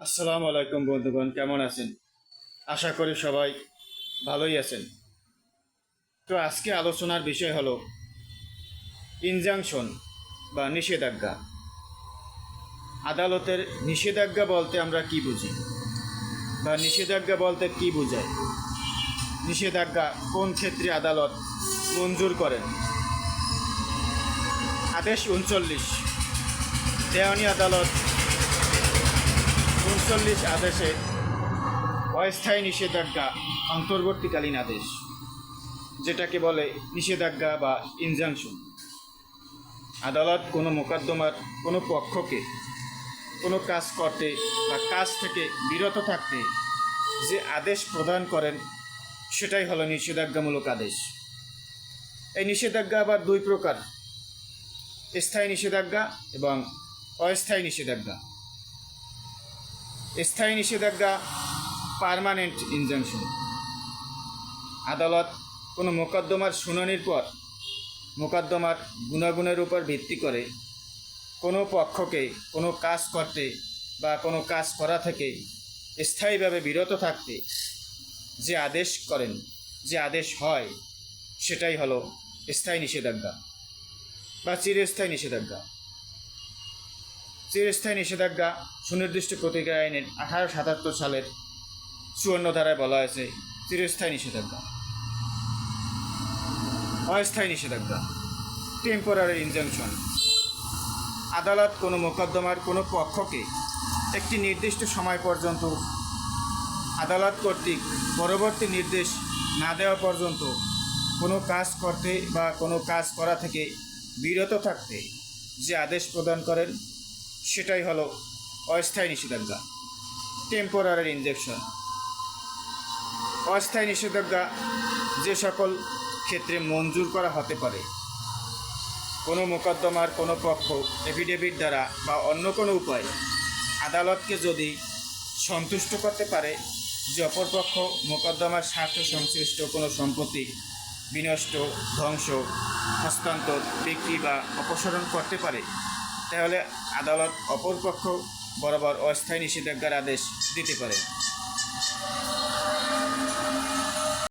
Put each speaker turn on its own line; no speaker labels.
আসসালামু আলাইকুম বন্ধুগণ, কেমন আছেন? আশা করি সবাই ভালোই আছেন। তো আজকে আলোচনার বিষয় হলো ইনজাংশন বা নিষেধাজ্ঞা। আদালতের নিষেধাজ্ঞা বলতে আমরা কি বুঝি বা নিষেধাজ্ঞা বলতে কি বোঝায়? নিষেধাজ্ঞা কোন ক্ষেত্রে আদালত মঞ্জুর করেন? আদেশ 39, দেওয়ানি আদালত 39 আদেশে অস্থায়ী নিষেধাজ্ঞা অন্তর্বর্তীকালীন আদেশ, যেটাকে বলে নিষেধাজ্ঞা বা ইনজাংশন। আদালত কোনো মোকদ্দমার কোনো পক্ষকে কোনো কাজ করতে বা কাজ থেকে বিরত থাকতে যে আদেশ প্রদান করেন সেটাই হলো নিষেধাজ্ঞামূলক আদেশ। এই নিষেধাজ্ঞা আবার দুই প্রকার: স্থায়ী নিষেধাজ্ঞা এবং অস্থায়ী নিষেধাজ্ঞা। স্থায়ী নিষেধাজ্ঞা পার্মানেন্ট ইনজাংশন। আদালত কোনো মোকদ্দমার শুনানির পর মোকদ্দমার গুণাগুণের উপর ভিত্তি করে কোনো পক্ষকে কোনো কাজ করতে বা কোনো কাজ করা থেকে স্থায়ীভাবে বিরত থাকতে যে আদেশ করেন, যে আদেশ হয়, সেটাই হলো স্থায়ী নিষেধাজ্ঞা বা চিরস্থায়ী নিষেধাজ্ঞা। চিরস্থায়ী নিষেধাজ্ঞা সুনির্দিষ্ট প্রতিক্রিয়া আইনের 1877 সালের 54 ধারায় বলা হয়েছে চিরস্থায়ী নিষেধাজ্ঞা। অস্থায়ী নিষেধাজ্ঞা টেম্পোরারি ইনজাংশন। আদালত কোনো মোকদ্দমার কোনো পক্ষকে একটি নির্দিষ্ট সময় পর্যন্ত আদালত কর্তৃক পরবর্তী নির্দেশ না দেওয়া পর্যন্ত কোনো কাজ করতে বা কোনো কাজ করা থেকে বিরত থাকতে যে আদেশ প্রদান করেন সেটাই হলো অস্থায়ী নিষেধাজ্ঞা, টেম্পোরারি ইনজাংশন। অস্থায়ী নিষেধাজ্ঞা যে সকল ক্ষেত্রে মঞ্জুর করা হতে পারে: কোনো মোকদ্দমার কোনো পক্ষ এফিডেভিট দ্বারা বা অন্য কোনো উপায় আদালতকে যদি সন্তুষ্ট করতে পারে যে অপরপক্ষ মোকদ্দমার স্বার্থ সংশ্লিষ্ট কোনো সম্পত্তি বিনষ্ট, ধ্বংস, হস্তান্তর, বিক্রি বা অপসারণ করতে পারে, তাহলে আদালত অপরপক্ষ বরাবর অস্থায়ী নিষেধাজ্ঞার আদেশ দিতে পারে।